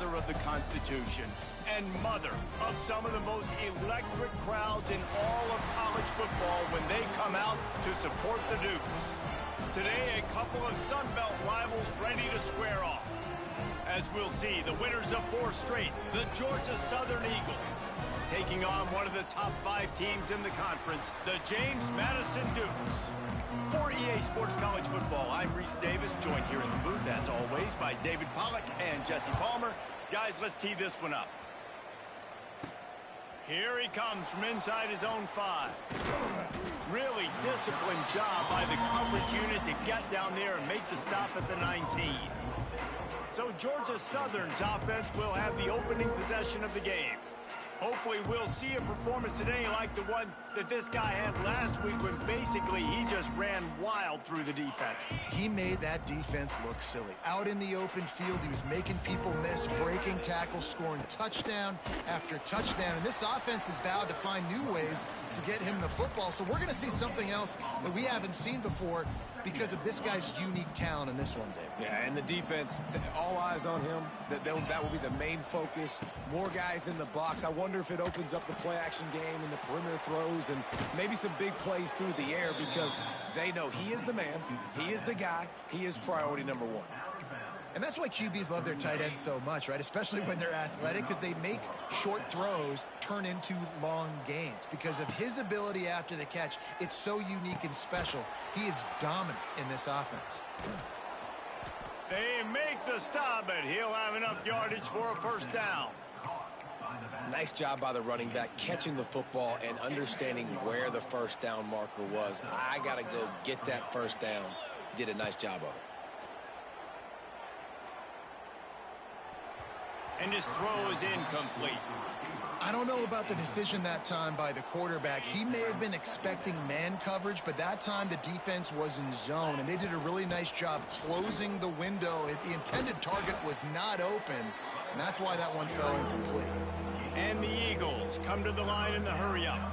father of the Constitution and mother of some of the most electric crowds in all of college football when they come out to support the Dukes. Today, a couple of Sun Belt rivals ready to square off. As we'll see, the winners of 4 straight, the Georgia Southern Eagles, taking on one of the top 5 teams in the conference, the James Madison Dukes. For EA Sports College Football, I'm Reese Davis, joined here in the booth, as always, by David Pollack and Jesse Palmer. Guys, let's tee this one up. Here he comes from inside his own 5. Really disciplined job by the coverage unit to get down there and make the stop at the 19. So Georgia Southern's offense will have the opening possession of the game. Hopefully we'll see a performance today like the one that this guy had last week when basically he just ran wild through the defense. He made that defense look silly. Out in the open field, he was making people miss, breaking tackles, scoring touchdown after touchdown. And this offense is vowed to find new ways to get him the football. So we're going to see something else that we haven't seen before because of this guy's unique talent in this one, Dave. Yeah, and the defense, all eyes on him. That will be the main focus. More guys in the box. I wonder if it opens up the play-action game and the perimeter throws and maybe some big plays through the air because they know he is the man, he is the guy, he is priority number 1. And that's why QBs love their tight ends so much, right? Especially when they're athletic, because they make short throws turn into long gains. Because of his ability after the catch, it's so unique and special. He is dominant in this offense. They make the stop, but he'll have enough yardage for a first down. Nice job by the running back catching the football and understanding where the first down marker was. I got to go get that first down. He did a nice job of it. And his throw is incomplete. I don't know about the decision that time by the quarterback. He may have been expecting man coverage, but that time the defense was in zone, and they did a really nice job closing the window. The intended target was not open, and that's why that one fell incomplete. And the Eagles come to the line in the hurry-up.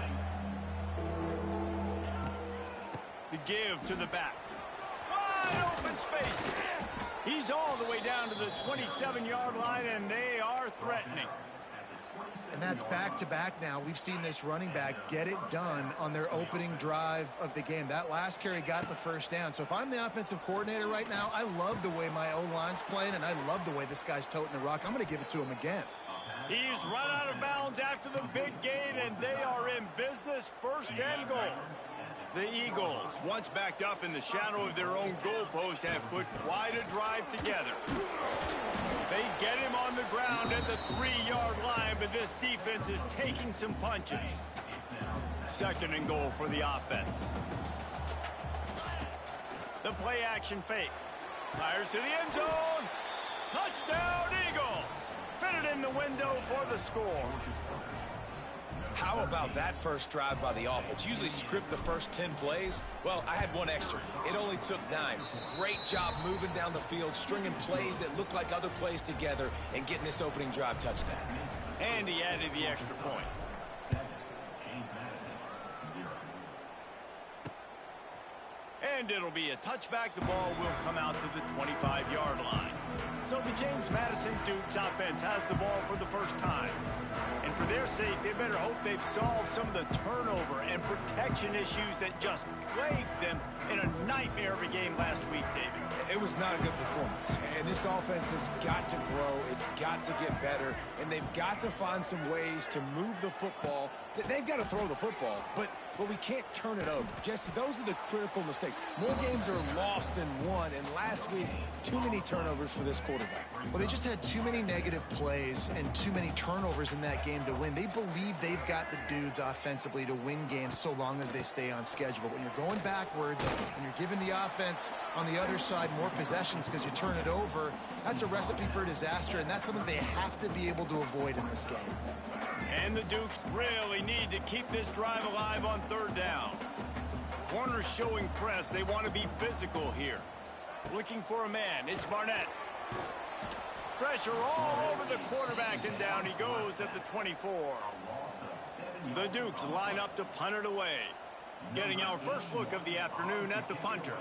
The give to the back. Wide open space. He's all the way down to the 27-yard line, and they are threatening. And that's back-to-back now. We've seen this running back get it done on their opening drive of the game. That last carry got the first down. So if I'm the offensive coordinator right now, I love the way my O-line's playing, and I love the way this guy's toting the rock. I'm going to give it to him again. He's run out of bounds after the big gain, and they are in business, first and goal. The Eagles, once backed up in the shadow of their own goalpost, have put quite a drive together. They get him on the ground at the 3-yard line, but this defense is taking some punches. Second and goal for the offense. The play-action fake. Fires to the end zone. Touchdown, Eagles! Fitted in the window for the score. How about that first drive by the offense? Usually script the first 10 plays. Well, I had one extra. It only took 9. Great job moving down the field, stringing plays that look like other plays together, and getting this opening drive touchdown. And he added the extra point. And it'll be a touchback. The ball will come out to the 25-yard line. So the James Madison Dukes offense has the ball for the first time. And for their sake, they better hope they've solved some of the turnover and protection issues that just plagued them in a nightmare of a game last week, David. It was not a good performance. And this offense has got to grow. It's got to get better. And they've got to find some ways to move the football. They've got to throw the football, but we can't turn it over. Jesse, those are the critical mistakes. More games are lost than won, and last week, too many turnovers for this quarterback. Well, they just had too many negative plays and too many turnovers in that game to win. They believe they've got the dudes offensively to win games so long as they stay on schedule. But when you're going backwards and you're giving the offense on the other side more possessions because you turn it over, that's a recipe for disaster, and that's something they have to be able to avoid in this game. And the Dukes really need to keep this drive alive on third down. Corners showing press. They want to be physical here. Looking for a man. It's Barnett. Pressure all over the quarterback, and down he goes at the 24. The Dukes line up to punt it away. Getting our first look of the afternoon at the punter.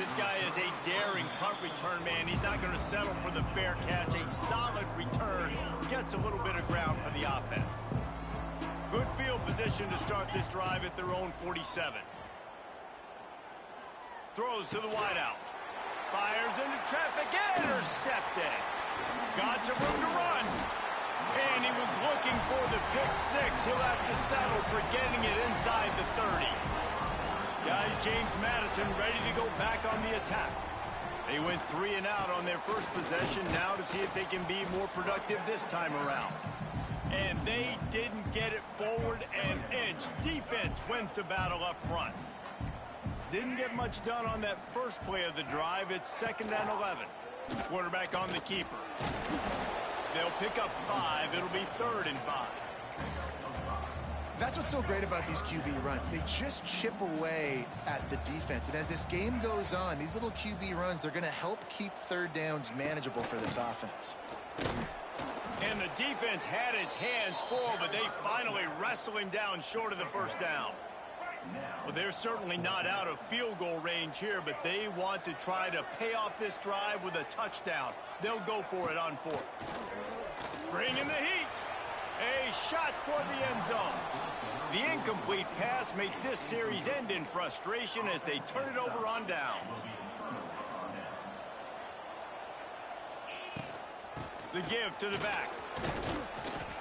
This guy is a daring punt return man. He's not going to settle for the fair catch. A solid return gets a little bit of ground for the offense. Good field position to start this drive at their own 47. Throws to the wideout. Fires into traffic. Intercepted. Got some room to run. And he was looking for the pick six. He'll have to settle for getting it inside the 30. Guys, James Madison ready to go back on the attack. They went 3 and out on their first possession. Now to see if they can be more productive this time around. And they didn't get it forward an inch. Defense wins the battle up front. Didn't get much done on that first play of the drive. It's 2nd and 11. Quarterback on the keeper. They'll pick up 5. It'll be 3rd and 5. That's what's so great about these QB runs. They just chip away at the defense. And as this game goes on, these little QB runs, they're going to help keep 3rd downs manageable for this offense. And the defense had his hands full, but they finally wrestle him down short of the first down. Well, they're certainly not out of field goal range here, but they want to try to pay off this drive with a touchdown. They'll go for it on 4th. Bring in the heat. A shot toward the end zone. The incomplete pass makes this series end in frustration as they turn it over on downs. The give to the back.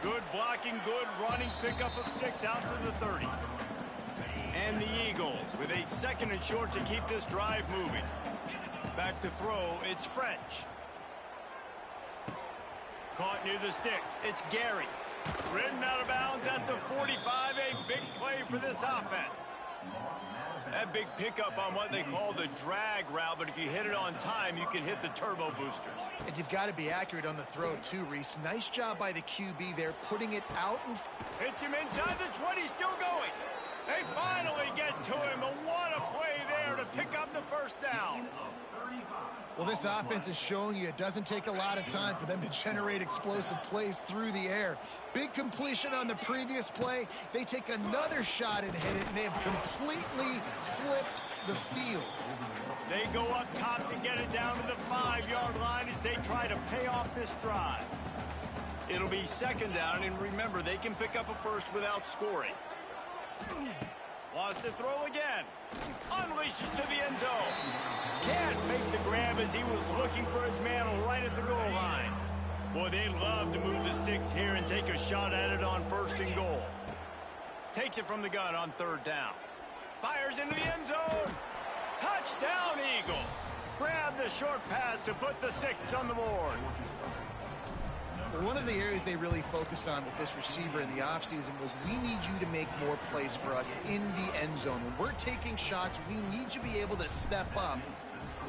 Good blocking, good running, pickup of 6 out to the 30. And the Eagles with a 2nd and short to keep this drive moving. Back to throw, it's French. Caught near the sticks, it's Gary. Ridden out of bounds at the 45, a big play for this offense. That big pickup on what they call the drag route, but if you hit it on time, you can hit the turbo boosters. And you've got to be accurate on the throw too, Reese. Nice job by the QB there, putting it out. Hits him inside the 20, still going. They finally get to him, but what a play there to pick up the first down. Well, this offense is showing you it doesn't take a lot of time for them to generate explosive plays through the air. Big completion on the previous play. They take another shot and hit it, and they have completely flipped the field. They go up top to get it down to the 5-yard line as they try to pay off this drive. It'll be 2nd down, and remember, they can pick up a first without scoring. Lost to throw again. Unleashes to the end zone. Can't make the grab as he was looking for his man right at the goal line. Boy, they love to move the sticks here and take a shot at it on 1st and goal. Takes it from the gun on 3rd down. Fires into the end zone. Touchdown, Eagles. Grab the short pass to put the 6 on the board. One of the areas they really focused on with this receiver in the offseason was we need you to make more plays for us in the end zone. When we're taking shots, we need you to be able to step up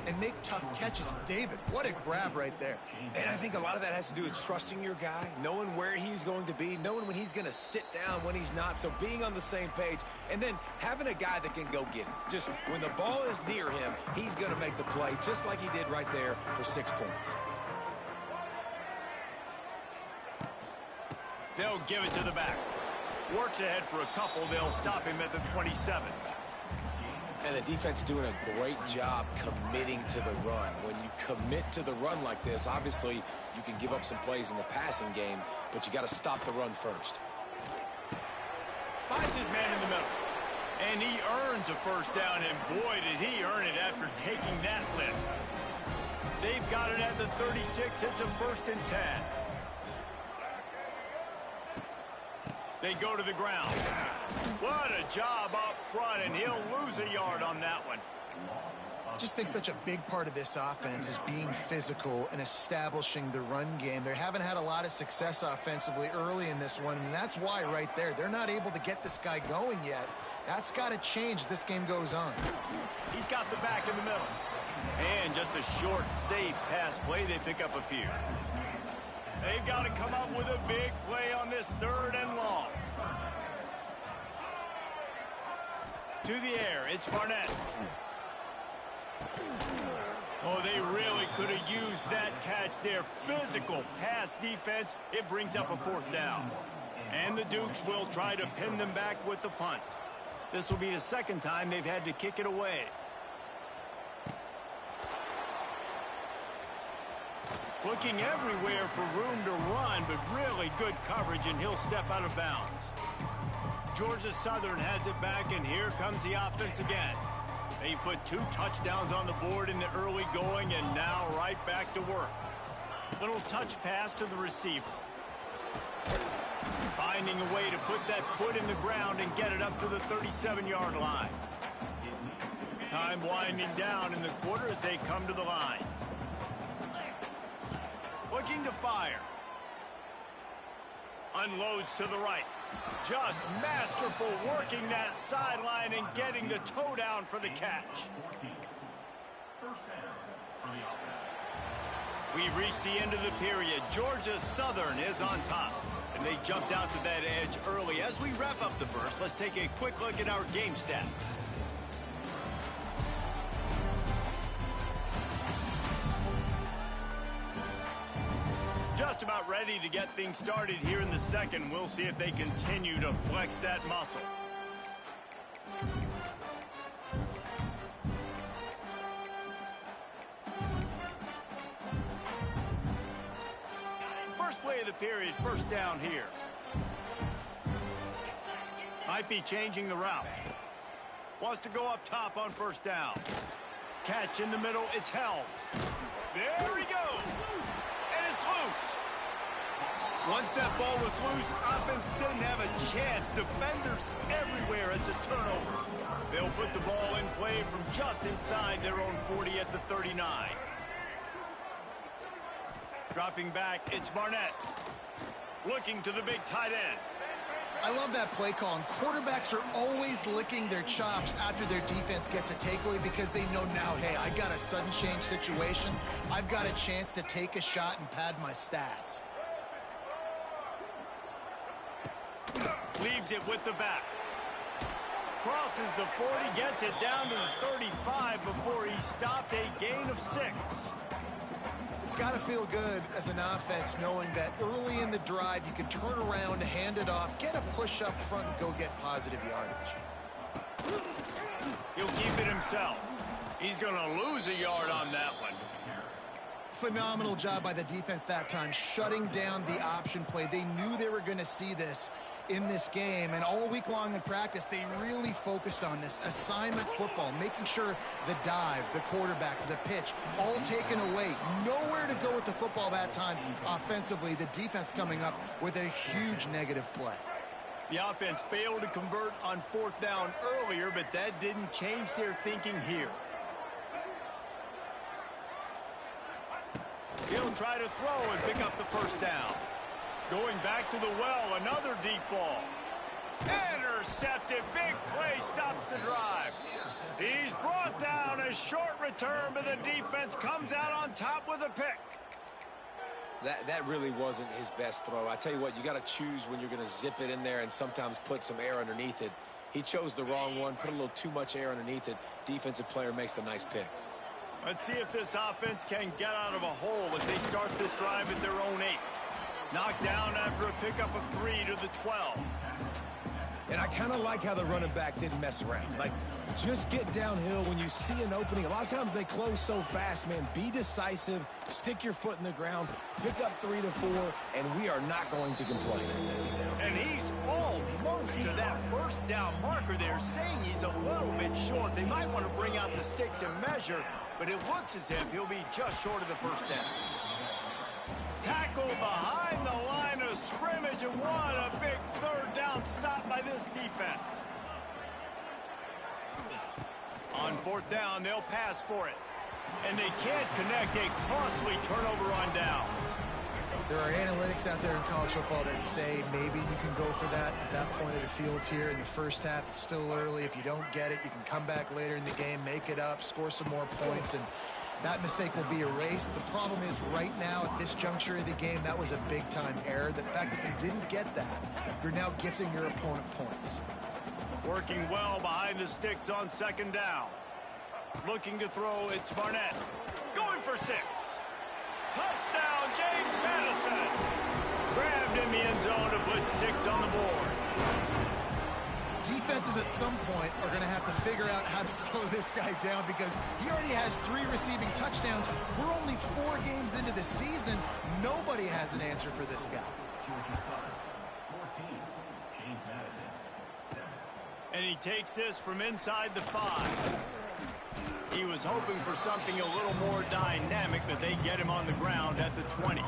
and make tough catches. David, what a grab right there. And I think a lot of that has to do with trusting your guy, knowing where he's going to be, knowing when he's going to sit down, when he's not, so being on the same page, and then having a guy that can go get him. Just when the ball is near him, he's going to make the play, just like he did right there for 6 points. They'll give it to the back. Works ahead for a couple. They'll stop him at the 27. And the defense doing a great job committing to the run. When you commit to the run like this, obviously you can give up some plays in the passing game, but you got to stop the run first. Finds his man in the middle. And he earns a first down, and boy, did he earn it after taking that lift. They've got it at the 36. It's a 1st and 10. They go to the ground. What a job up front, and he'll lose a yard on that one. Just think such a big part of this offense is being physical and establishing the run game. They haven't had a lot of success offensively early in this one, and that's why right there. They're not able to get this guy going yet. That's got to change as this game goes on. He's got the back in the middle. And just a short, safe pass play. They pick up a few. They've got to come up with a big play on this 3rd and long. To the air, it's Barnett. Oh, they really could have used that catch there. Physical pass defense. It brings up a 4th down. And the Dukes will try to pin them back with the punt. This will be the 2nd time they've had to kick it away. Looking everywhere for room to run, but really good coverage, and he'll step out of bounds. Georgia Southern has it back, and here comes the offense again. They put 2 touchdowns on the board in the early going, and now right back to work. Little touch pass to the receiver. Finding a way to put that foot in the ground and get it up to the 37-yard line. Time winding down in the quarter as they come to the line. Looking to fire. Unloads to the right. Just masterful working that sideline and getting the toe down for the catch. We've reached the end of the period. Georgia Southern is on top, and they jumped out to that edge early. As we wrap up the first, let's take a quick look at our game stats. Just about ready to get things started here in the second. We'll see if they continue to flex that muscle. First play of the period, first down here. Might be changing the route. Wants to go up top on first down. Catch in the middle, it's Helms. There he goes. Loose. Once that ball was loose, offense didn't have a chance. Defenders everywhere. It's a turnover. They'll put the ball in play from just inside their own 40 at the 39. Dropping back, it's Barnett. Looking to the big tight end. I love that play call, and quarterbacks are always licking their chops after their defense gets a takeaway because they know now, hey, I got a sudden change situation. I've got a chance to take a shot and pad my stats. Leaves it with the back. Crosses the 40, gets it down to the 35 before he stopped, a gain of 6. It's got to feel good as an offense knowing that early in the drive you can turn around, hand it off, get a push up front, and go get positive yardage. He'll keep it himself. He's going to lose a yard on that one. Phenomenal job by the defense that time, shutting down the option play. They knew they were going to see this in this game, and all week long in practice they really focused on this assignment football, making sure the dive, the quarterback, the pitch, all taken away. Nowhere to go with the football that time offensively. The defense coming up with a huge negative play. The offense failed to convert on fourth down earlier, but that didn't change their thinking here. He'll try to throw and pick up the first down. Going back to the well, another deep ball. Intercepted, big play, stops the drive. He's brought down, a short return, but the defense comes out on top with a pick. That really wasn't his best throw. I tell you what, you got to choose when you're going to zip it in there and sometimes put some air underneath it. He chose the wrong one, put a little too much air underneath it. Defensive player makes the nice pick. Let's see if this offense can get out of a hole as they start this drive at their own 8. Knocked down after a pickup of 3 to the 12. And I kind of like how the running back didn't mess around. Like, just get downhill when you see an opening. A lot of times they close so fast, man. Be decisive, stick your foot in the ground, pick up 3 to 4, and we are not going to complain. And he's almost to that first down marker there, saying he's a little bit short. They might want to bring out the sticks and measure, but it looks as if he'll be just short of the first down. Tackle behind the line of scrimmage, and what a big third down stop by this defense. On fourth down, they'll pass for it. And they can't connect, a costly turnover on downs. There are analytics out there in college football that say maybe you can go for that at that point of the field here in the first half. It's still early. If you don't get it, you can come back later in the game, make it up, score some more points, and that mistake will be erased. The problem is right now at this juncture of the game, that was a big-time error. The fact that you didn't get that, you're now gifting your opponent points. Working well behind the sticks on second down. Looking to throw, it's Barnett. Going for 6. Touchdown, James Madison. Grabbed in the end zone to put 6 on the board. defenses at some point are going to have to figure out how to slow this guy down because he already has 3 receiving touchdowns. We're only 4 games into the season. Nobody has an answer for this guy. And he takes this from inside the 5. He was hoping for something a little more dynamic, but they get him on the ground at the 20.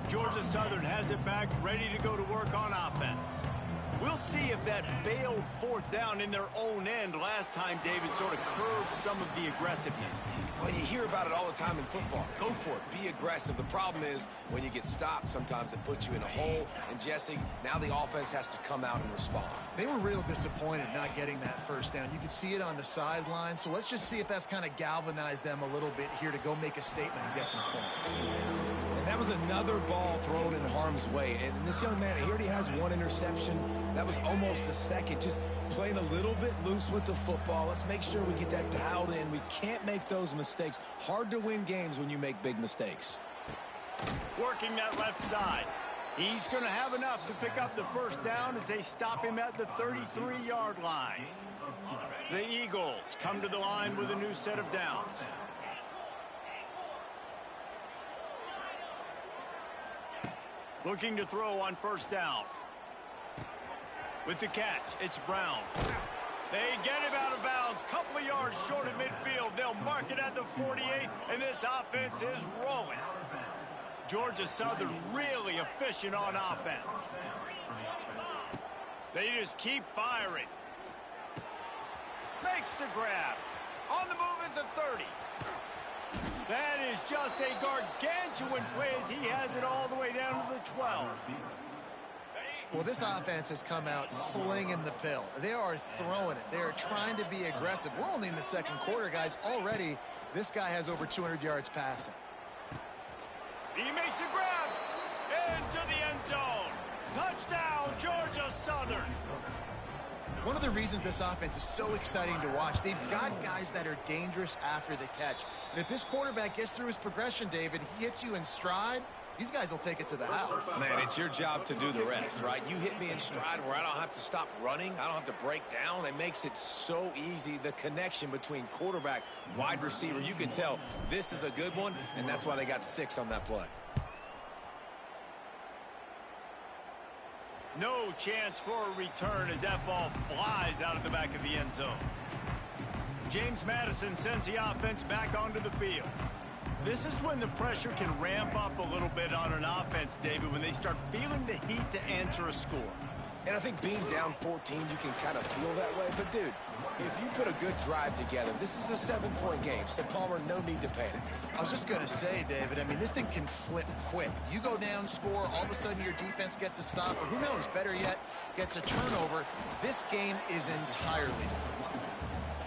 Georgia Southern has it back, ready to go to work on offense. We'll see if that failed 4th down in their own end last time, David, sort of curbed some of the aggressiveness. Well, you hear about it all the time in football. Go for it. Be aggressive. The problem is when you get stopped, sometimes it puts you in a hole. And, Jesse, now the offense has to come out and respond. They were real disappointed not getting that 1st down. You could see it on the sideline. So let's just see if that's kind of galvanized them a little bit here to go make a statement and get some points. And that was another ball thrown in harm's way. And this young man, he already has 1 interception. That was almost a second. Just playing a little bit loose with the football. Let's make sure we get that dialed in. We can't make those mistakes. Hard to win games when you make big mistakes. Working that left side. He's going to have enough to pick up the 1st down as they stop him at the 33-yard line. The Eagles come to the line with a new set of downs. Looking to throw on 1st down. With the catch, it's Brown. They get him out of bounds. Couple of yards short of midfield. They'll mark it at the 48, and this offense is rolling. Georgia Southern really efficient on offense. They just keep firing. Makes the grab. On the move at the 30. That is just a gargantuan play as he has it all the way down to the 12. Well, this offense has come out slinging the pill. They are throwing it. They are trying to be aggressive. We're only in the 2nd quarter, guys. Already, this guy has over 200 yards passing. He makes a grab into the end zone. Touchdown, Georgia Southern. One of the reasons this offense is so exciting to watch, they've got guys that are dangerous after the catch. And if this quarterback gets through his progression, David, he hits you in stride, these guys will take it to the house. Man, it's your job to do the rest, right? You hit me in stride where I don't have to stop running. I don't have to break down. It makes it so easy. The connection between quarterback, wide receiver, you can tell this is a good one, and that's why they got 6 on that play. No chance for a return as that ball flies out of the back of the end zone. James Madison sends the offense back onto the field. This is when the pressure can ramp up a little bit on an offense, David, when they start feeling the heat to answer a score. And I think being down 14, you can kind of feel that way. But, dude, if you put a good drive together, this is a 7-point game. So, Palmer, no need to panic. I was just going to say, David, I mean, this thing can flip quick. You go down, score, all of a sudden your defense gets a stop, or who knows, better yet, gets a turnover. This game is entirely different.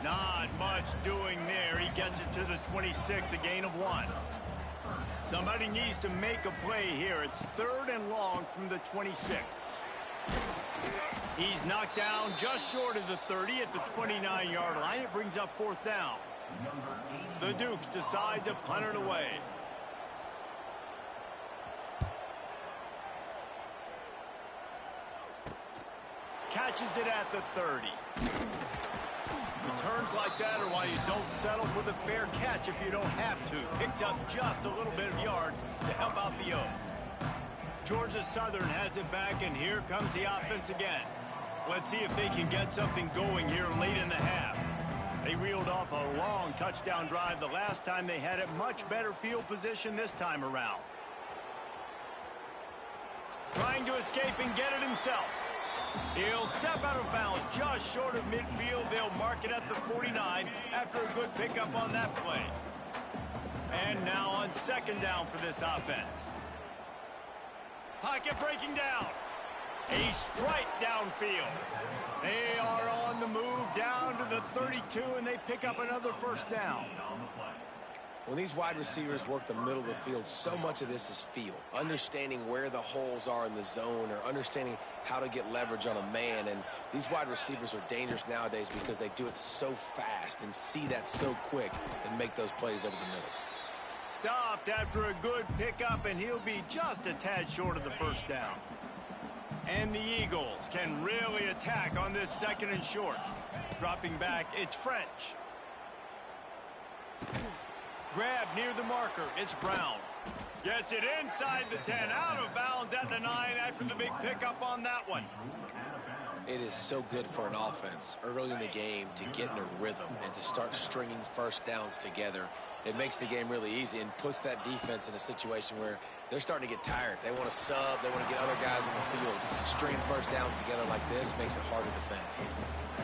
Not much doing there. He gets it to the 26, a gain of 1. Somebody needs to make a play here. It's 3rd and long from the 26. He's knocked down just short of the 30 at the 29-yard line. It brings up 4th down. The Dukes decide to punt it away. Catches it at the 30. Returns like that are why you don't settle for the fair catch if you don't have to. Picks up just a little bit of yards to help out the O. Georgia Southern has it back, and here comes the offense again. Let's see if they can get something going here late in the half. They reeled off a long touchdown drive the last time they had it. Much better field position this time around. Trying to escape and get it himself. He'll step out of bounds just short of midfield. They'll mark it at the 49 after a good pickup on that play. And now on 2nd down for this offense. Pocket breaking down. A strike downfield. They are on the move down to the 32, and they pick up another 1st down. When these wide receivers work the middle of the field, so much of this is feel. Understanding where the holes are in the zone or understanding how to get leverage on a man. And these wide receivers are dangerous nowadays because they do it so fast and see that so quick and make those plays over the middle. Stopped after a good pickup, and he'll be just a tad short of the 1st down. And the Eagles can really attack on this 2nd and short. Dropping back, it's French. Grab near the marker, it's Brown. Gets it inside the 10, out of bounds at the 9 after the big pickup on that one. It is so good for an offense early in the game to get in a rhythm and to start stringing first downs together. It makes the game really easy and puts that defense in a situation where they're starting to get tired. They want to sub. They want to get other guys on the field. Stringing first downs together like this makes it hard to defend.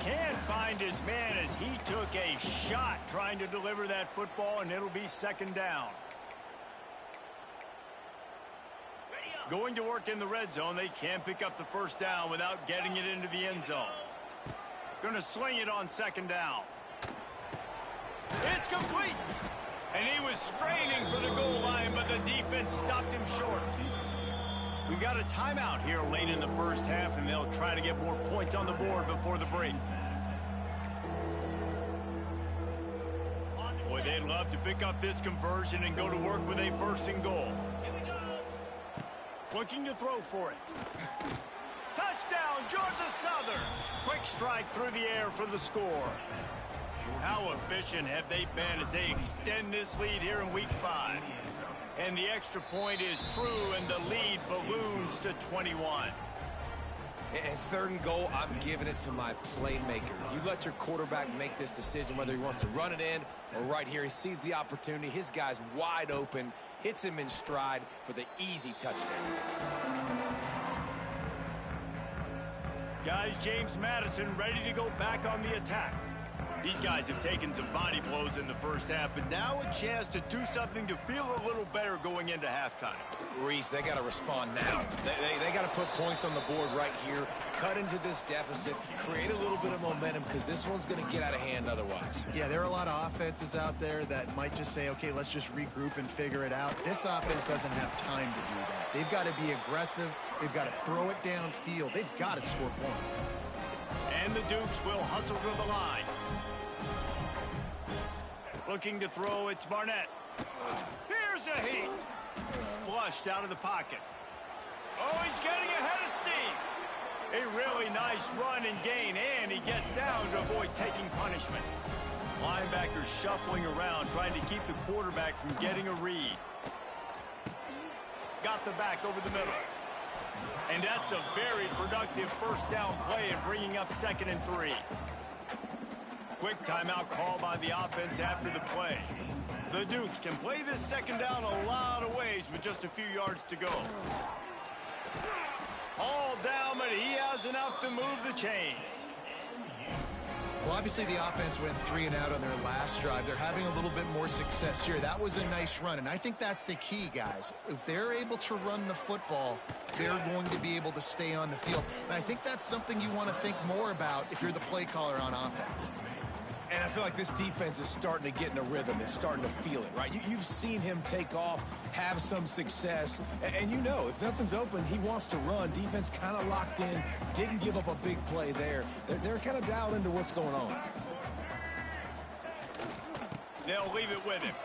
Can't find his man as he took a shot trying to deliver that football, and it'll be 2nd down. Going to work in the red zone, they can't pick up the first down without getting it into the end zone. Going to sling it on 2nd down. It's complete. And he was straining for the goal line, but the defense stopped him short. We got a timeout here late in the first half, and they'll try to get more points on the board before the break. Boy, they'd love to pick up this conversion and go to work with a 1st and goal. Looking to throw for it. Touchdown, Georgia Southern. Quick strike through the air for the score. How efficient have they been as they extend this lead here in week 5? And the extra point is true, and the lead balloons to 21. And 3rd and goal, I'm giving it to my playmaker. You let your quarterback make this decision whether he wants to run it in or right here. He sees the opportunity. His guy's wide open, hits him in stride for the easy touchdown. Guys, James Madison ready to go back on the attack. These guys have taken some body blows in the first half, but now a chance to do something to feel a little better going into halftime. Reese, they got to respond now. They got to put points on the board right here, cut into this deficit, create a little bit of momentum, because this one's going to get out of hand otherwise. Yeah, there are a lot of offenses out there that might just say, okay, let's just regroup and figure it out. This offense doesn't have time to do that. They've got to be aggressive. They've got to throw it downfield. They've got to score points. And the Dukes will hustle to the line. Looking to throw, it's Barnett. Here's a heat. Flushed out of the pocket. Oh, he's getting ahead of steam. A really nice run and gain, and he gets down to avoid taking punishment. Linebackers shuffling around, trying to keep the quarterback from getting a read. Got the back over the middle. And that's a very productive 1st down play and bringing up 2nd and 3. Quick timeout call by the offense after the play. The Dukes can play this 2nd down a lot of ways with just a few yards to go. All down, but he has enough to move the chains. Well, obviously the offense went 3 and out on their last drive. They're having a little bit more success here. That was a nice run, and I think that's the key, guys. If they're able to run the football, they're going to be able to stay on the field. And I think that's something you want to think more about if you're the play caller on offense. And I feel like this defense is starting to get in a rhythm and starting to feel it, right? You've seen him take off, have some success, and you know if nothing's open, he wants to run. Defense kind of locked in, didn't give up a big play there. They're kind of dialed into what's going on. They'll leave it with him.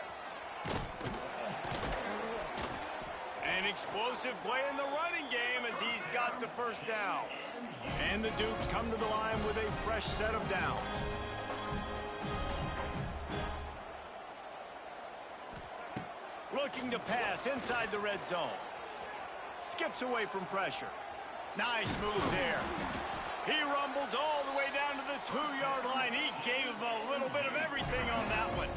An explosive play in the running game as he's got the 1st down. And the Dukes come to the line with a fresh set of downs. Looking to pass inside the red zone. Skips away from pressure. Nice move there. He rumbles all the way down to the 2-yard line. He gave him a little bit of everything on that one.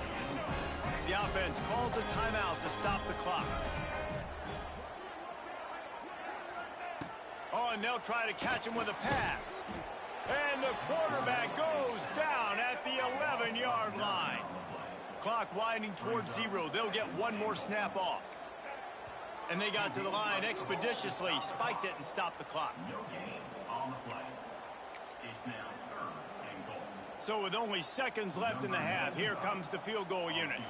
The offense calls a timeout to stop the clock. Oh, and they'll try to catch him with a pass. And the quarterback goes down at the 11-yard line. Clock winding towards 0. They'll get one more snap off. And they got to the line expeditiously, spiked it, and stopped the clock. So with only seconds left in the half, here comes the field goal unit.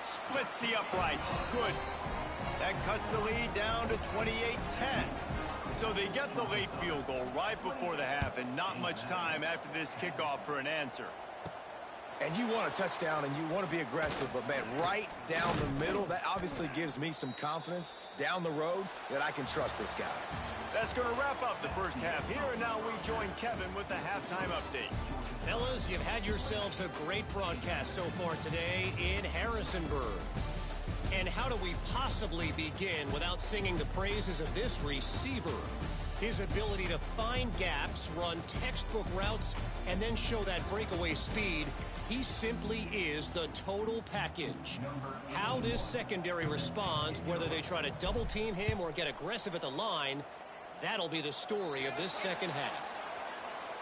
Splits the uprights. Good. That cuts the lead down to 28-10. So they get the late field goal right before the half, and not much time after this kickoff for an answer. And you want a touchdown and you want to be aggressive, but, man, right down the middle, that obviously gives me some confidence down the road that I can trust this guy. That's going to wrap up the first half here, and now we join Kevin with the halftime update. Fellas, you've had yourselves a great broadcast so far today in Harrisonburg. And how do we possibly begin without singing the praises of this receiver? His ability to find gaps, run textbook routes, and then show that breakaway speed. He simply is the total package. How this secondary responds, whether they try to double team him or get aggressive at the line, that'll be the story of this second half.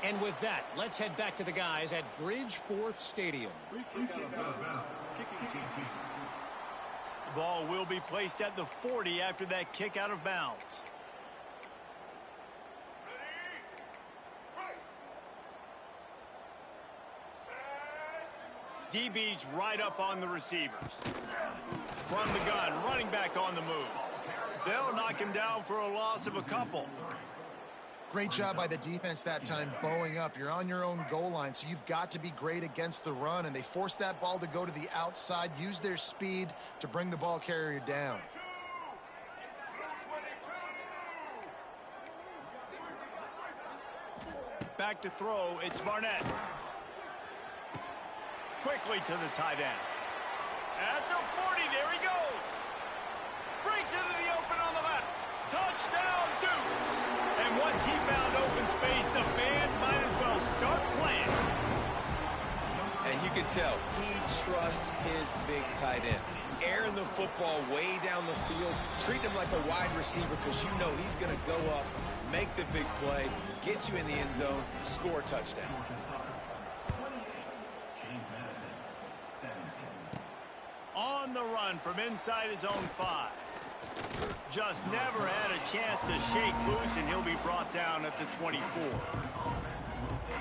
And with that, let's head back to the guys at Bridgeforth Stadium. The ball will be placed at the 40 after that kick out of bounds. DB's right up on the receivers. From the gun, running back on the move. They'll knock him down for a loss of a couple. Great job by the defense that time, bowing up. You're on your own goal line, so you've got to be great against the run, and they forced that ball to go to the outside, use their speed to bring the ball carrier down. Back to throw, it's Barnett. Quickly to the tight end. At the 40, there he goes. Breaks into the open on the left. Touchdown, Dukes. And once he found open space, the band might as well start playing. And you can tell he trusts his big tight end. Airing the football way down the field, treating him like a wide receiver because you know he's going to go up, make the big play, get you in the end zone, score a touchdown. On the run from inside his own 5. Just never had a chance to shake loose, and he'll be brought down at the 24.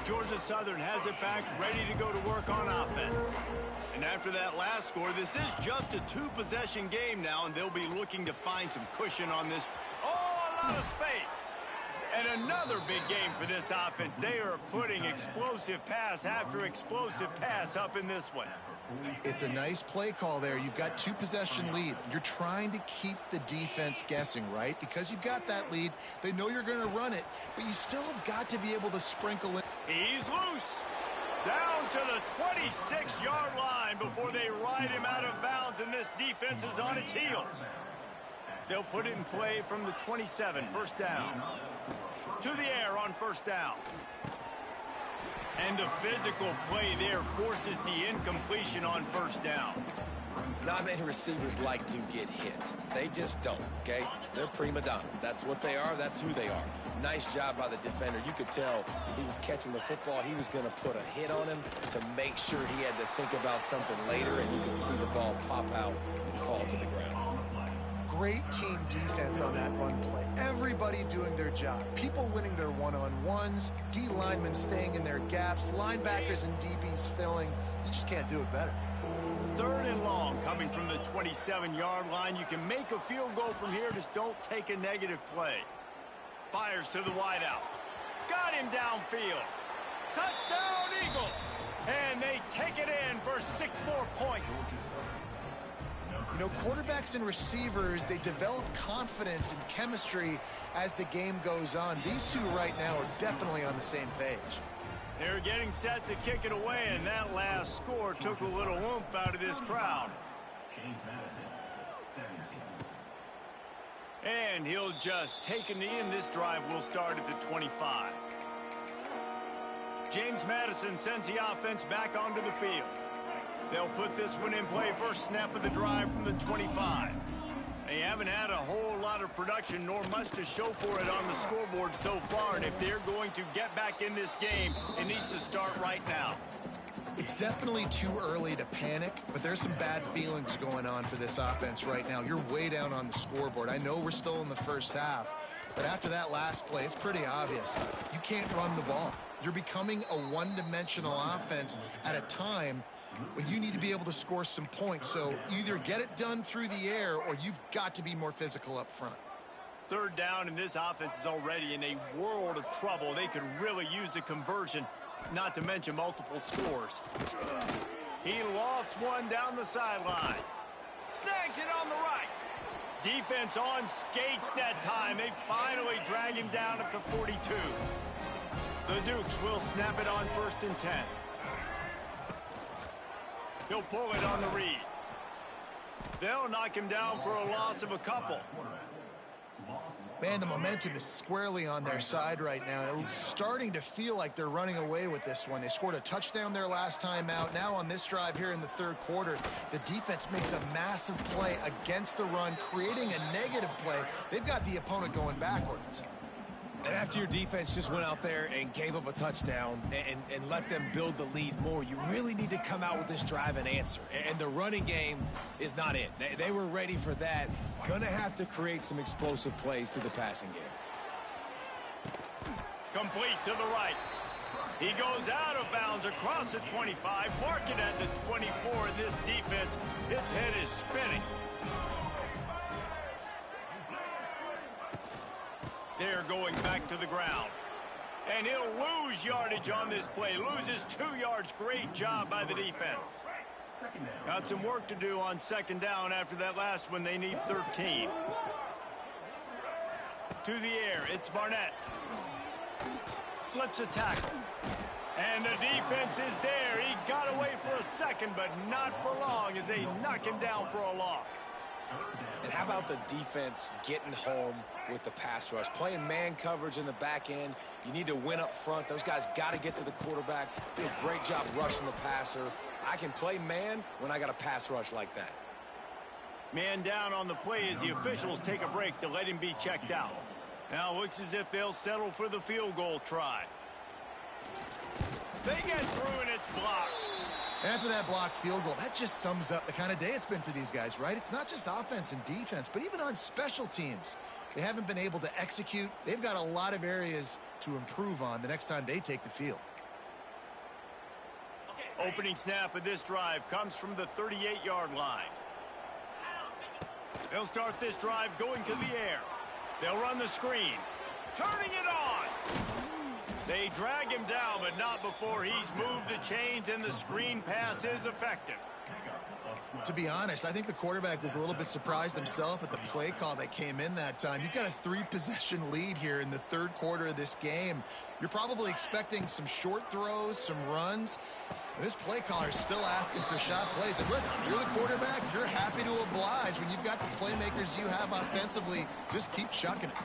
Georgia Southern has it back, ready to go to work on offense. And after that last score, this is just a 2-possession game now, and they'll be looking to find some cushion on this. Oh, a lot of space. And another big game for this offense. They are putting explosive pass after explosive pass up in this one. It's a nice play call there. You've got 2-possession lead. You're trying to keep the defense guessing, right? Because you've got that lead. They know you're going to run it, but you still have got to be able to sprinkle in. He's loose. Down to the 26-yard line before they ride him out of bounds, and this defense is on its heels. They'll put it in play from the 27, first down. To the air on first down. And the physical play there forces the incompletion on first down. Not many receivers like to get hit. They just don't, okay? They're prima donnas. That's what they are. That's who they are. Nice job by the defender. You could tell he was catching the football. He was going to put a hit on him to make sure he had to think about something later, and you could see the ball pop out and fall to the ground. Great team defense on that run play. Everybody doing their job. People winning their one-on-ones, D linemen staying in their gaps, linebackers and DBs filling. You just can't do it better. 3rd and long coming from the 27-yard line. You can make a field goal from here. Just don't take a negative play. Fires to the wideout. Got him downfield. Touchdown, Eagles. And they take it in for 6 more points. You know, quarterbacks and receivers, they develop confidence and chemistry as the game goes on. These two right now are definitely on the same page. They're getting set to kick it away, and that last score took a little oomph out of this crowd. And he'll just take a knee, and this drive will start at the 25. James Madison sends the offense back onto the field. They'll put this one in play, first snap of the drive from the 25. They haven't had a whole lot of production, nor much to show for it on the scoreboard so far. And if they're going to get back in this game, it needs to start right now. It's definitely too early to panic, but there's some bad feelings going on for this offense right now. You're way down on the scoreboard. I know we're still in the first half, but after that last play, it's pretty obvious. You can't run the ball. You're becoming a one-dimensional offense at a time when you need to be able to score some points. So either get it done through the air or you've got to be more physical up front. 3rd down, and this offense is already in a world of trouble. They could really use a conversion not to mention multiple scores. He lost one down the sideline. Snags it on the right. Defense on skates that time. They finally drag him down at the 42. The Dukes will snap it on 1st and 10. He'll pull it on the read. They'll knock him down for a loss of a couple. Man, the momentum is squarely on their side right now. It's starting to feel like they're running away with this one. They scored a touchdown their last time out. Now on this drive here in the 3rd quarter, the defense makes a massive play against the run, creating a negative play. They've got the opponent going backwards. And after your defense just went out there and gave up a touchdown and let them build the lead more, you really need to come out with this drive and answer. And the running game is not it. They were ready for that. Gonna have to create some explosive plays through the passing game. Complete to the right. He goes out of bounds across the 25, marking at the 24, and this defense, its head is spinning. They're going back to the ground. And he'll lose yardage on this play. Loses 2 yards. Great job by the defense. Got some work to do on 2nd down after that last one. They need 13. To the air. It's Barnett. Slips a tackle. And the defense is there. He got away for a second, but not for long as they knock him down for a loss. And how about the defense getting home with the pass rush? Playing man coverage in the back end. You need to win up front. Those guys got to get to the quarterback. Do a great job rushing the passer. I can play man when I got a pass rush like that. Man down on the play as the officials take a break to let him be checked out. Now looks as if they'll settle for the field goal try. They get through and it's blocked. After that blocked field goal, that just sums up the kind of day it's been for these guys, right? It's not just offense and defense, but even on special teams. They haven't been able to execute. They've got a lot of areas to improve on the next time they take the field. Opening snap of this drive comes from the 38-yard line. They'll start this drive going to the air. They'll run the screen. Turning it on. They drag him down, but not before he's moved the chains, and the screen pass is effective. To be honest, I think the quarterback was a little bit surprised himself at the play call that came in that time. You've got a 3-possession lead here in the 3rd quarter of this game. You're probably expecting some short throws, some runs. And this play caller is still asking for shot plays. And listen, you're the quarterback. You're happy to oblige when you've got the playmakers you have offensively. Just keep chucking it.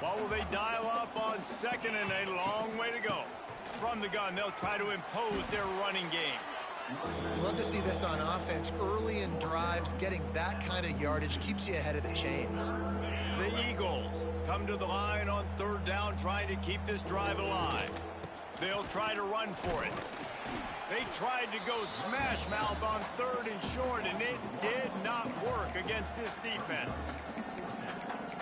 What will they dial up on 2nd and a long way to go? From the gun, they'll try to impose their running game. You love to see this on offense. Early in drives, getting that kind of yardage keeps you ahead of the chains. The Eagles come to the line on 3rd down, trying to keep this drive alive. They'll try to run for it. They tried to go smash mouth on 3rd and short, and it did not work against this defense.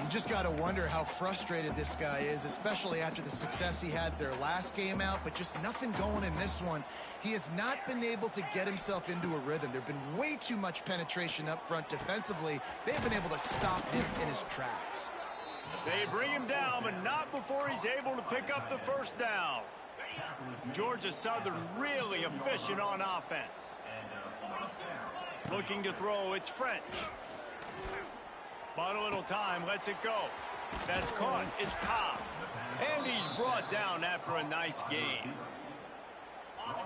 You just got to wonder how frustrated this guy is, especially after the success he had their last game out, but just nothing going in this one. He has not been able to get himself into a rhythm. There have been way too much penetration up front defensively. They have been able to stop him in his tracks. They bring him down, but not before he's able to pick up the 1st down. Georgia Southern really efficient on offense. Looking to throw, it's French. But a little time, lets it go. That's caught, it's Ncaa. And he's brought down after a nice game.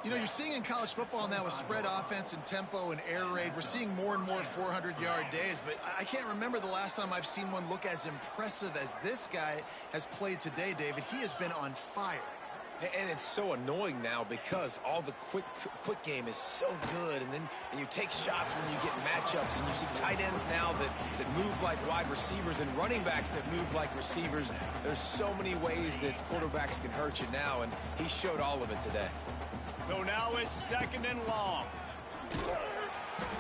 You know, you're seeing in college football now with spread offense and tempo and air raid, we're seeing more and more 400-yard days, but I can't remember the last time I've seen one look as impressive as this guy has played today, David. He has been on fire. And it's so annoying now because all the quick game is so good, and then you take shots when you get matchups, and you see tight ends now that move like wide receivers and running backs that move like receivers. There's so many ways that quarterbacks can hurt you now, and he showed all of it today. So now it's 2nd and long.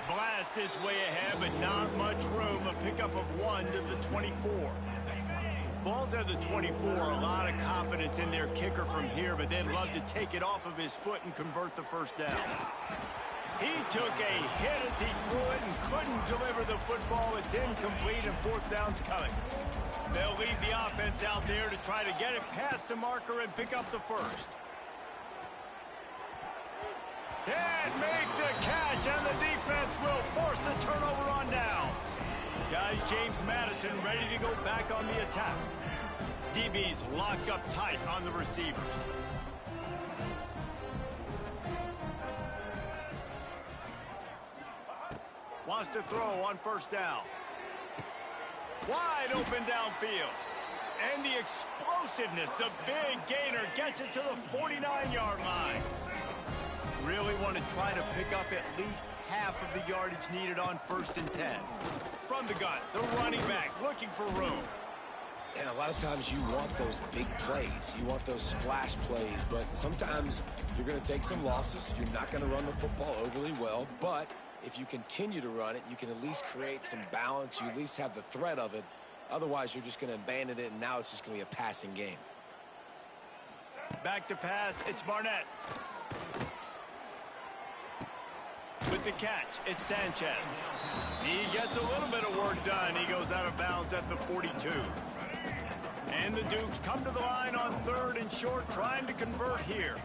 Blast his way ahead, but not much room. A pickup of 1 to the 24. Ball's at the 24, a lot of confidence in their kicker from here, but they'd love to take it off of his foot and convert the 1st down. He took a hit as he threw it and couldn't deliver the football. It's incomplete, and 4th down's coming. They'll leave the offense out there to try to get it past the marker and pick up the 1st. And make the catch, and the defense will force the turnover on downs. Guys, James Madison ready to go back on the attack. DB's locked up tight on the receivers. Wants to throw on first down. Wide open downfield. And the explosiveness, the big gainer gets it to the 49-yard line. Really want to try to pick up at least half of the yardage needed on 1st and 10. From the gun, the running back looking for room. And a lot of times you want those big plays. You want those splash plays, but sometimes you're going to take some losses. You're not going to run the football overly well, but if you continue to run it, you can at least create some balance. You at least have the threat of it. Otherwise, you're just going to abandon it, and now it's just going to be a passing game. Back to pass, it's Barnett. With the catch, it's Sanchez. He gets a little bit of work done. He goes out of bounds at the 42. And the Dukes come to the line on 3rd and short, trying to convert here.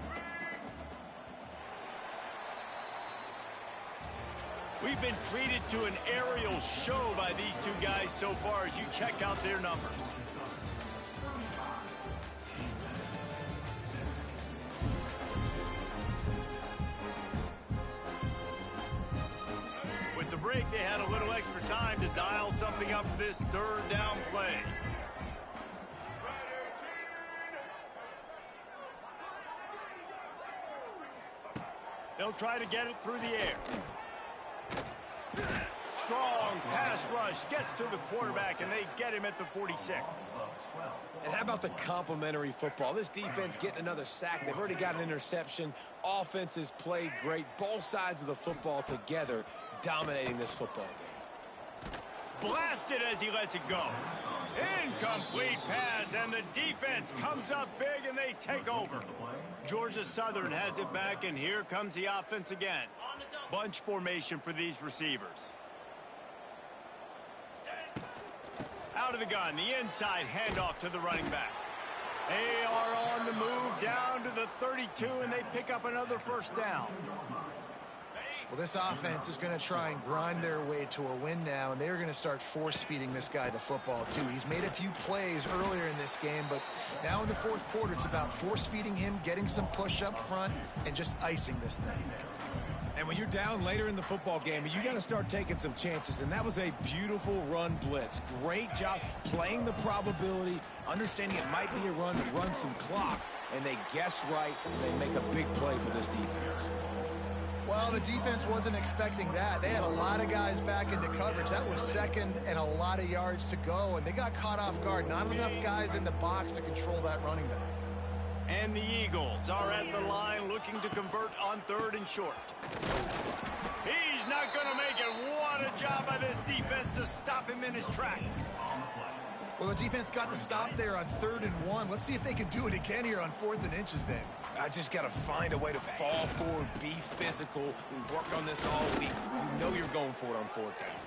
We've been treated to an aerial show by these two guys so far as you check out their numbers. With the break, they had a little extra time to dial something up for this 3rd down play. They'll try to get it through the air. Strong pass rush gets to the quarterback, and they get him at the 46. And how about the complimentary football? This defense getting another sack. They've already got an interception. Offense has played great. Both sides of the football together dominating this football game. Blasted as he lets it go. Incomplete pass, and the defense comes up big, and they take over. Georgia Southern has it back, and here comes the offense again. Bunch formation for these receivers. Out of the gun, the inside handoff to the running back. They are on the move down to the 32, and they pick up another 1st down. Well, this offense is going to try and grind their way to a win now, and they're going to start force-feeding this guy the football, too. He's made a few plays earlier in this game, but now in the 4th quarter, it's about force-feeding him, getting some push up front, and just icing this thing. And when you're down later in the football game, you got to start taking some chances, and that was a beautiful run blitz. Great job playing the probability, understanding it might be a run to run some clock, and they guess right, and they make a big play for this defense. Well, the defense wasn't expecting that. They had a lot of guys back into coverage. That was 2nd and a lot of yards to go, and they got caught off guard. Not enough guys in the box to control that running back. And the Eagles are at the line looking to convert on 3rd and short. He's not going to make it. What a job by this defense to stop him in his tracks. Well, the defense got the stop there on 3rd and 1. Let's see if they can do it again here on 4th and inches then. I just got to find a way to fall forward, be physical. We worked on this all week. You know you're going for it on 4th down.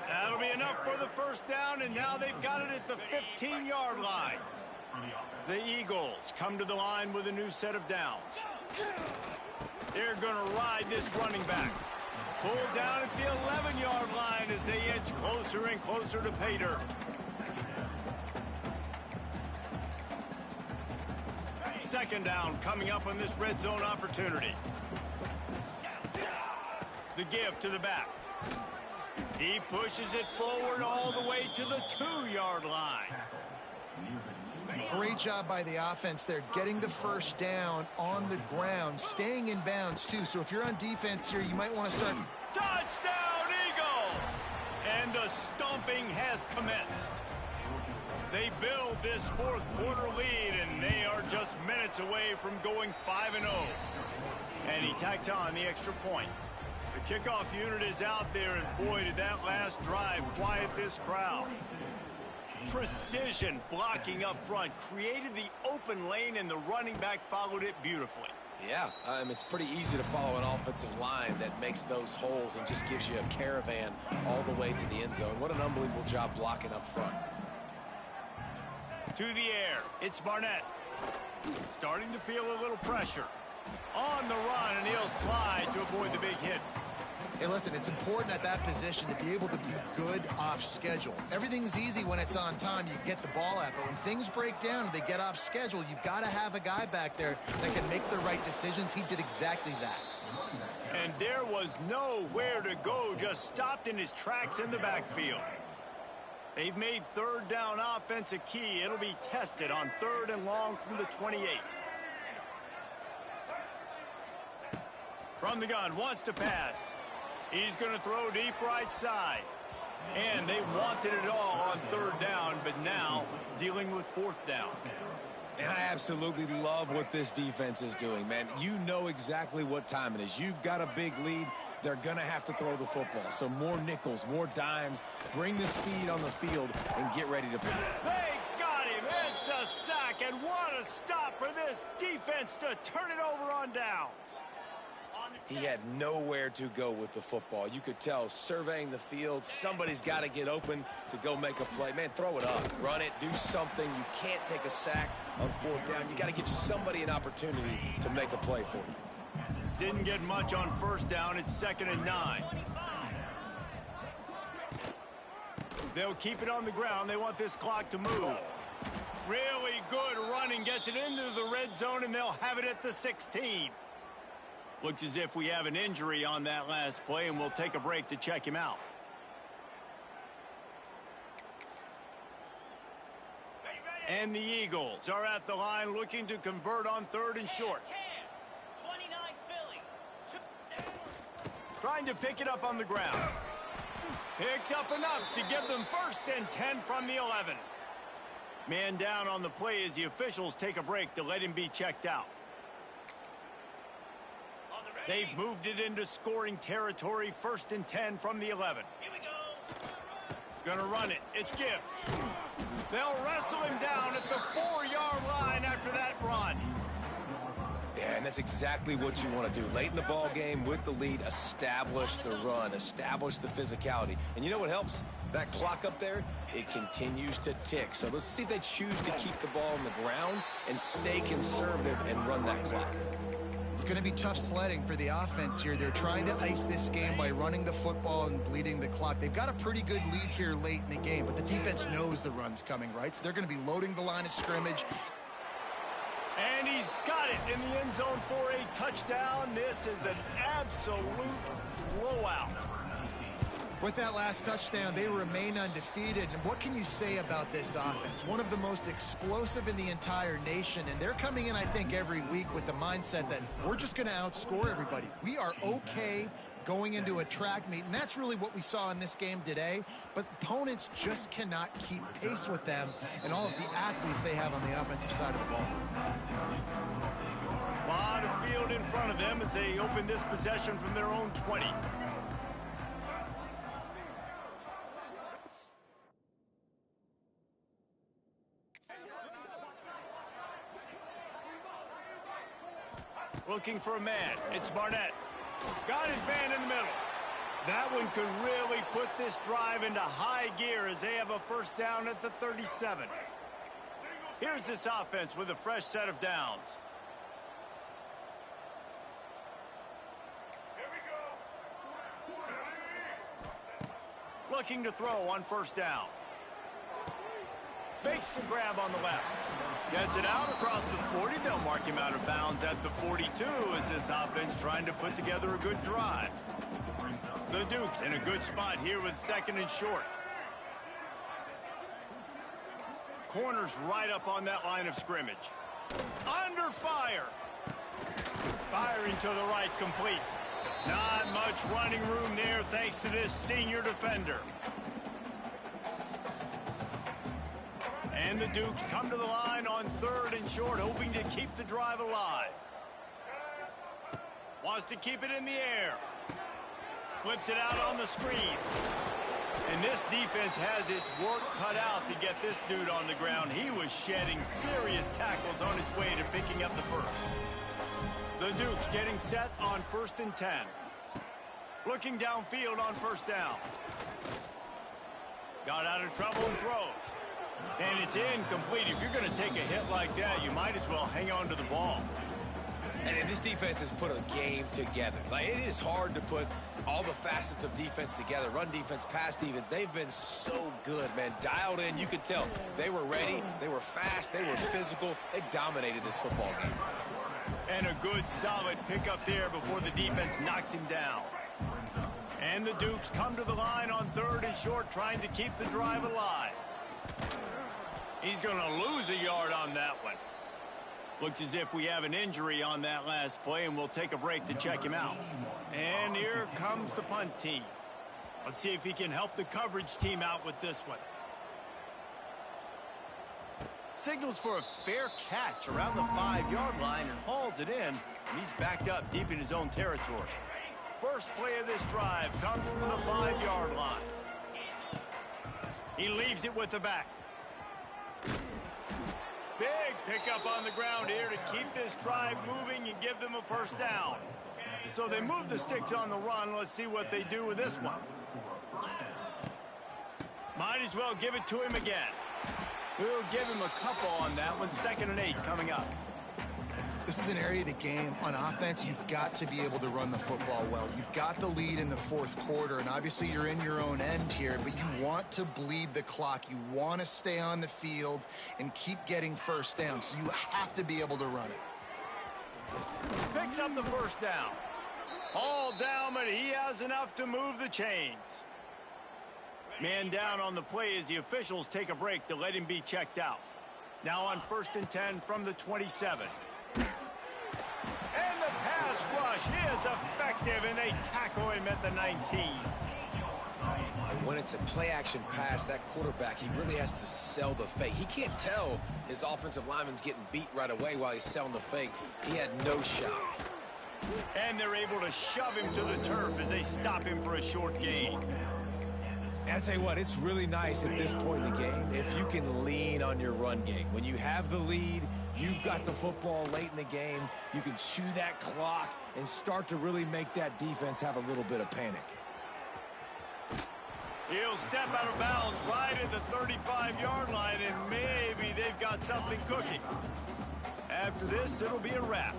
That'll be enough for the 1st down, and now they've got it at the 15-yard line. The Eagles come to the line with a new set of downs. They're going to ride this running back. Pulled down at the 11-yard line as they inch closer and closer to pay dirt. Second down coming up on this red zone opportunity. The give to the back. He pushes it forward all the way to the 2-yard line. Great job by the offense there, getting the 1st down on the ground, staying in bounds too. So if you're on defense here, you might want to start. Touchdown, Eagles! And the stomping has commenced. They build this 4th quarter lead, and they are just minutes away from going 5-0. And he tacks on the extra point. The kickoff unit is out there, and boy, did that last drive quiet this crowd. Precision blocking up front created the open lane, and the running back followed it beautifully. Yeah, it's pretty easy to follow an offensive line that makes those holes and just gives you a caravan all the way to the end zone. What an unbelievable job blocking up front. To the air, it's Barnett. Starting to feel a little pressure. On the run, and he'll slide to avoid the big hit. Hey, listen, it's important at that position to be able to be good off schedule. Everything's easy when it's on time. You get the ball out, but when things break down and they get off schedule, you've got to have a guy back there that can make the right decisions. He did exactly that. And there was nowhere to go, just stopped in his tracks in the backfield. They've made third down offense a key. It'll be tested on 3rd and long from the 28. From the gun, wants to pass. He's going to throw deep right side. And they wanted it all on 3rd down, but now dealing with 4th down. And I absolutely love what this defense is doing, man. You know exactly what time it is. You've got a big lead. They're going to have to throw the football. So more nickels, more dimes. Bring the speed on the field and get ready to play. They got him. It's a sack. And what a stop for this defense to turn it over on downs. He had nowhere to go with the football. You could tell, surveying the field, somebody's got to get open to go make a play. Man, throw it up, run it, do something. You can't take a sack on 4th down. You got to give somebody an opportunity to make a play for you. Didn't get much on 1st down. It's 2nd and 9. They'll keep it on the ground. They want this clock to move. Really good running. Gets it into the red zone, and they'll have it at the 16. Looks as if we have an injury on that last play, and we'll take a break to check him out. And the Eagles are at the line looking to convert on 3rd and short. Trying to pick it up on the ground. Picks up enough to give them 1st and 10 from the 11. Man down on the play as the officials take a break to let him be checked out. They've moved it into scoring territory. 1st and 10 from the 11. Here we go. Gonna run it. It's Gibbs. They'll wrestle him down at the 4-yard line after that run. Yeah, and that's exactly what you want to do. Late in the ball game with the lead, establish the run, establish the physicality. And you know what helps? That clock up there, it continues to tick. So let's see if they choose to keep the ball on the ground and stay conservative and run that clock. It's going to be tough sledding for the offense here. They're trying to ice this game by running the football and bleeding the clock. They've got a pretty good lead here late in the game, but the defense knows the run's coming, right? So they're going to be loading the line of scrimmage. And he's got it in the end zone for a touchdown. This is an absolute blowout. With that last touchdown, they remain undefeated. And what can you say about this offense? One of the most explosive in the entire nation. And they're coming in, I think, every week with the mindset that we're just going to outscore everybody. We are okay going into a track meet. And that's really what we saw in this game today. But opponents just cannot keep pace with them and all of the athletes they have on the offensive side of the ball. A lot of field in front of them as they open this possession from their own 20. Looking for a man. It's Barnett. Got his man in the middle. That one could really put this drive into high gear as they have a 1st down at the 37. Here's this offense with a fresh set of downs. Here we go. Looking to throw on 1st down. Makes the grab on the left. Gets it out across the 40. They'll mark him out of bounds at the 42 as this offense trying to put together a good drive. The Dukes in a good spot here with 2nd and short. Corners right up on that line of scrimmage. Under fire. Firing to the right, complete. Not much running room there thanks to this senior defender. And the Dukes come to the line on 3rd and short, hoping to keep the drive alive. Wants to keep it in the air. Flips it out on the screen. And this defense has its work cut out to get this dude on the ground. He was shedding serious tackles on his way to picking up the 1st. The Dukes getting set on 1st and 10. Looking downfield on 1st down. Got out of trouble and throws. And it's incomplete. If you're going to take a hit like that, you might as well hang on to the ball. And this defense has put a game together. Like, it is hard to put all the facets of defense together. Run defense, pass defense. They've been so good, man. Dialed in. You could tell they were ready. They were fast. They were physical. They dominated this football game. And a good, solid pickup there before the defense knocks him down. And the Dukes come to the line on 3rd and short, trying to keep the drive alive. He's going to lose a yard on that one. Looks as if we have an injury on that last play, and we'll take a break to check him out. And here comes the punt team. Let's see if he can help the coverage team out with this one. Signals for a fair catch around the 5-yard line and hauls it in. And he's backed up deep in his own territory. First play of this drive comes from the 5-yard line. He leaves it with the back. Big pickup on the ground here to keep this drive moving and give them a first down. So they move the sticks on the run. Let's see what they do with this one. Might as well give it to him again. We'll give him a couple on that one. 2nd and 8 coming up. This is an area of the game. On offense, you've got to be able to run the football well. You've got the lead in the 4th quarter, and obviously you're in your own end here, but you want to bleed the clock. You want to stay on the field and keep getting first down, so you have to be able to run it. Picks up the first down. All down, but he has enough to move the chains. Man down on the play as the officials take a break to let him be checked out. Now on 1st and 10 from the 27. And the pass rush is effective, and they tackle him at the 19. When it's a play-action pass, that quarterback, he really has to sell the fake. He can't tell his offensive lineman's getting beat right away while he's selling the fake. He had no shot. And they're able to shove him to the turf as they stop him for a short gain. And I tell you what, it's really nice at this point in the game if you can lean on your run game. When you have the lead, you've got the football late in the game, you can chew that clock and start to really make that defense have a little bit of panic. He'll step out of bounds right at the 35-yard line, and maybe they've got something cooking. After this, it'll be a wrap.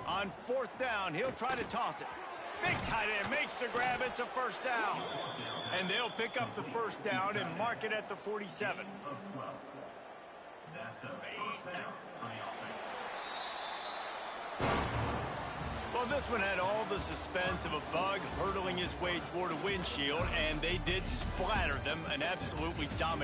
On 4th down, he'll try to toss it. Big tight end makes the grab. It's a first down. And they'll pick up the first down and mark it at the 47. Well, this one had all the suspense of a bug hurtling his way toward a windshield, and they did splatter them, an absolutely dominant